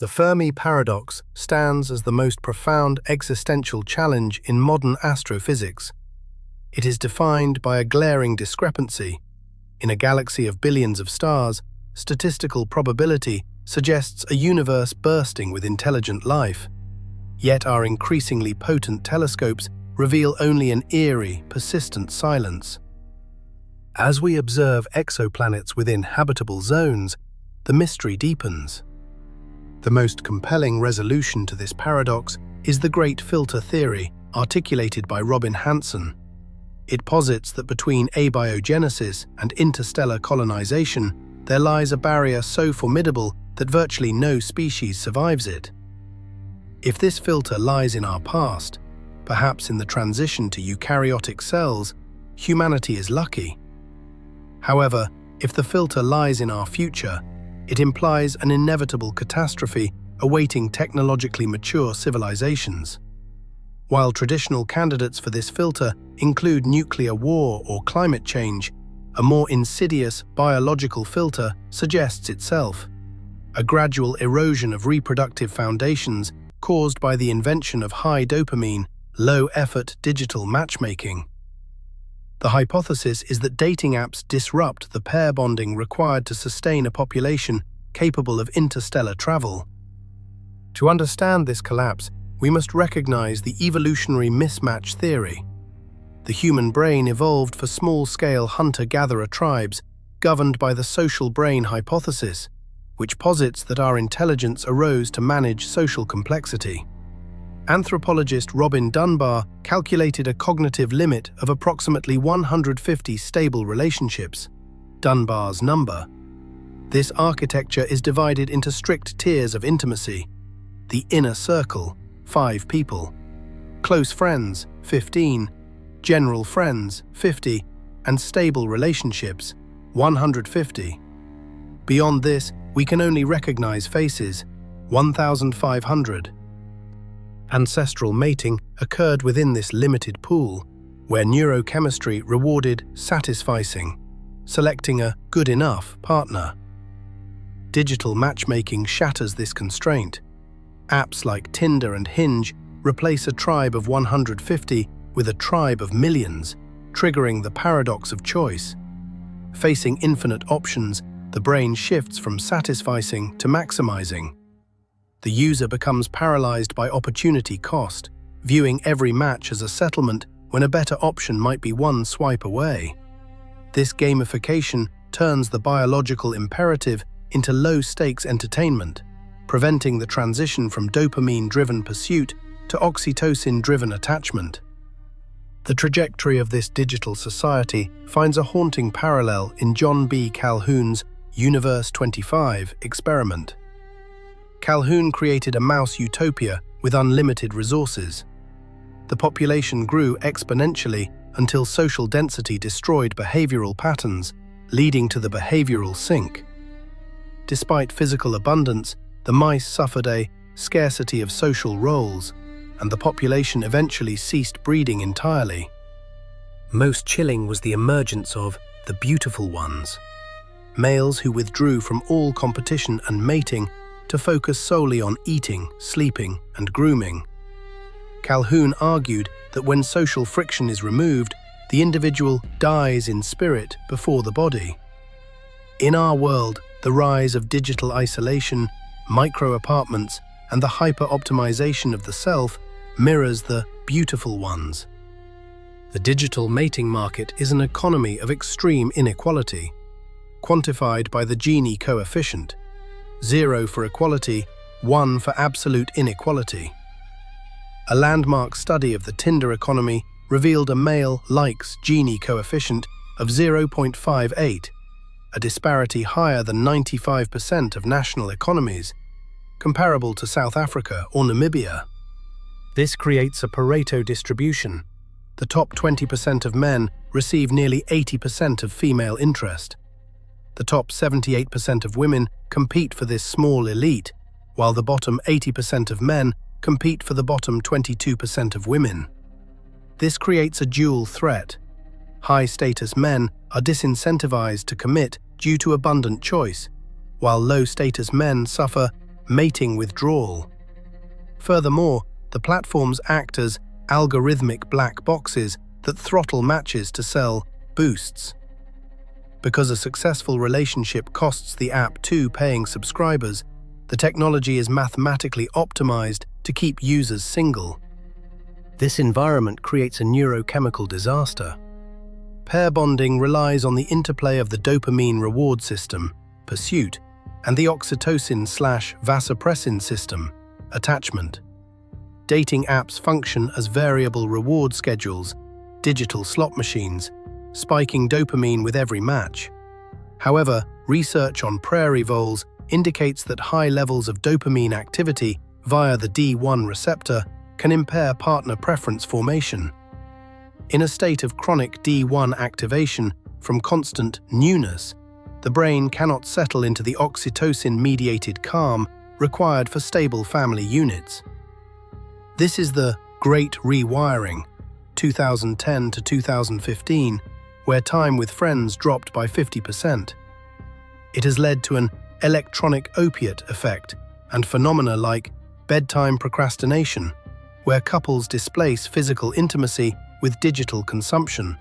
The Fermi Paradox stands as the most profound existential challenge in modern astrophysics. It is defined by a glaring discrepancy. In a galaxy of billions of stars, statistical probability suggests a universe bursting with intelligent life. Yet our increasingly potent telescopes reveal only an eerie, persistent silence. As we observe exoplanets within habitable zones, the mystery deepens. The most compelling resolution to this paradox is the Great Filter theory, articulated by Robin Hanson. It posits that between abiogenesis and interstellar colonization, there lies a barrier so formidable that virtually no species survives it. If this filter lies in our past, perhaps in the transition to eukaryotic cells, humanity is lucky. However, if the filter lies in our future, it implies an inevitable catastrophe awaiting technologically mature civilizations. While traditional candidates for this filter include nuclear war or climate change, a more insidious biological filter suggests itself: a gradual erosion of reproductive foundations caused by the invention of high dopamine, low-effort digital matchmaking. The hypothesis is that dating apps disrupt the pair bonding required to sustain a population capable of interstellar travel. To understand this collapse, we must recognize the evolutionary mismatch theory. The human brain evolved for small-scale hunter-gatherer tribes, governed by the social brain hypothesis, which posits that our intelligence arose to manage social complexity. Anthropologist Robin Dunbar calculated a cognitive limit of approximately 150 stable relationships, Dunbar's number. This architecture is divided into strict tiers of intimacy: the inner circle, 5 people; close friends, 15; general friends, 50; and stable relationships, 150. Beyond this, we can only recognize faces, 1,500. Ancestral mating occurred within this limited pool, where neurochemistry rewarded satisficing, selecting a good enough partner. Digital matchmaking shatters this constraint. Apps like Tinder and Hinge replace a tribe of 150 with a tribe of millions, triggering the paradox of choice. Facing infinite options, the brain shifts from satisficing to maximizing. The user becomes paralyzed by opportunity cost, viewing every match as a settlement when a better option might be one swipe away. This gamification turns the biological imperative into low-stakes entertainment, preventing the transition from dopamine-driven pursuit to oxytocin-driven attachment. The trajectory of this digital society finds a haunting parallel in John B. Calhoun's Universe 25 experiment. Calhoun created a Mouse Utopia with unlimited resources. The population grew exponentially until social density destroyed behavioral patterns, leading to the behavioral sink. Despite physical abundance, the mice suffered a scarcity of social roles, and the population eventually ceased breeding entirely. Most chilling was the emergence of the beautiful ones, males who withdrew from all competition and mating to focus solely on eating, sleeping, and grooming. Calhoun argued that when social friction is removed, the individual dies in spirit before the body. In our world, the rise of digital isolation, micro-apartments, and the hyper-optimization of the self mirrors the beautiful ones. The digital mating market is an economy of extreme inequality, quantified by the Gini coefficient: 0 for equality, 1 for absolute inequality. A landmark study of the Tinder economy revealed a male likes Gini coefficient of 0.58, a disparity higher than 95% of national economies, comparable to South Africa or Namibia. This creates a Pareto distribution. The top 20% of men receive nearly 80% of female interest. The top 78% of women compete for this small elite, while the bottom 80% of men compete for the bottom 22% of women. This creates a dual threat. High-status men are disincentivized to commit due to abundant choice, while low-status men suffer mating withdrawal. Furthermore, the platforms act as algorithmic black boxes that throttle matches to sell boosts. Because a successful relationship costs the app 2 paying subscribers, the technology is mathematically optimized to keep users single. This environment creates a neurochemical disaster. Pair bonding relies on the interplay of the dopamine reward system, pursuit, and the oxytocin/vasopressin system, attachment. Dating apps function as variable reward schedules, digital slot machines, spiking dopamine with every match. However, research on prairie voles indicates that high levels of dopamine activity via the D1 receptor can impair partner preference formation. In a state of chronic D1 activation from constant newness, the brain cannot settle into the oxytocin-mediated calm required for stable family units. This is the Great Rewiring, 2010 to 2015, where time with friends dropped by 50%. It has led to an electronic opiate effect and phenomena like bedtime procrastination, where couples displace physical intimacy with digital consumption.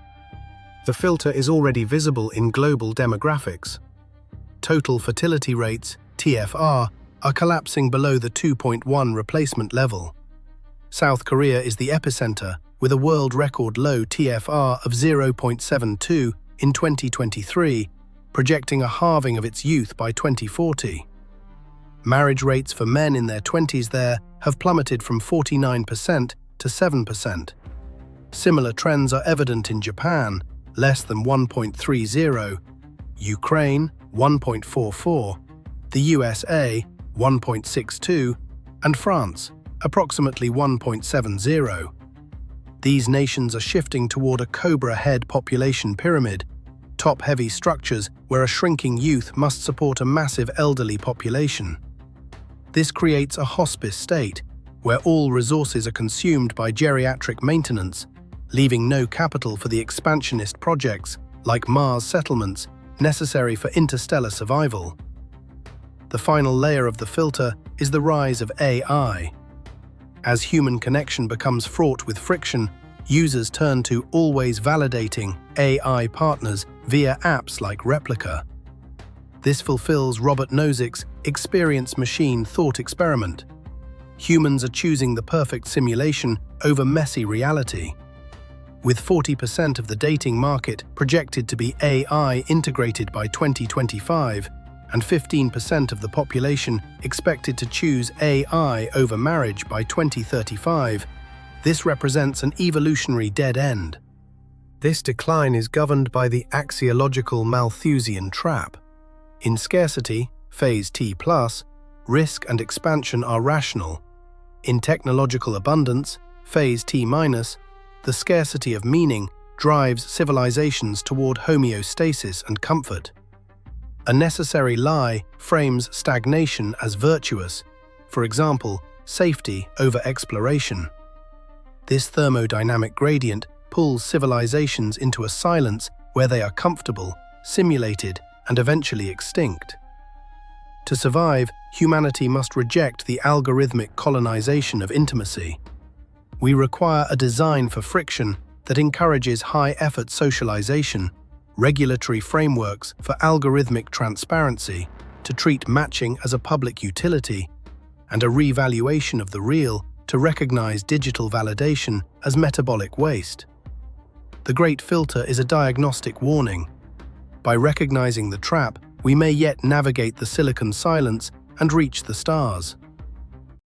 The filter is already visible in global demographics. Total fertility rates, TFR, are collapsing below the 2.1 replacement level. South Korea is the epicenter, with a world record low TFR of 0.72 in 2023, projecting a halving of its youth by 2040. Marriage rates for men in their 20s there have plummeted from 49% to 7%. Similar trends are evident in Japan, less than 1.30, Ukraine, 1.44, the USA, 1.62, and France, approximately 1.70. These nations are shifting toward a cobra head population pyramid, top-heavy structures where a shrinking youth must support a massive elderly population. This creates a hospice state, where all resources are consumed by geriatric maintenance, leaving no capital for the expansionist projects, like Mars settlements, necessary for interstellar survival. The final layer of the filter is the rise of AI. As human connection becomes fraught with friction, users turn to always validating AI partners via apps like Replica. This fulfills Robert Nozick's experience machine thought experiment. Humans are choosing the perfect simulation over messy reality. With 40% of the dating market projected to be AI integrated by 2025, and 15% of the population expected to choose AI over marriage by 2035, this represents an evolutionary dead end. This decline is governed by the axiological Malthusian trap. In scarcity, phase T+, risk and expansion are rational. In technological abundance, phase T-, the scarcity of meaning drives civilizations toward homeostasis and comfort. A necessary lie frames stagnation as virtuous, for example, safety over exploration. This thermodynamic gradient pulls civilizations into a silence where they are comfortable, simulated, and eventually extinct. To survive, humanity must reject the algorithmic colonization of intimacy. We require a design for friction that encourages high-effort socialization, regulatory frameworks for algorithmic transparency to treat matching as a public utility, and a revaluation of the real to recognize digital validation as metabolic waste. The Great Filter is a diagnostic warning. By recognizing the trap, we may yet navigate the silicon silence and reach the stars.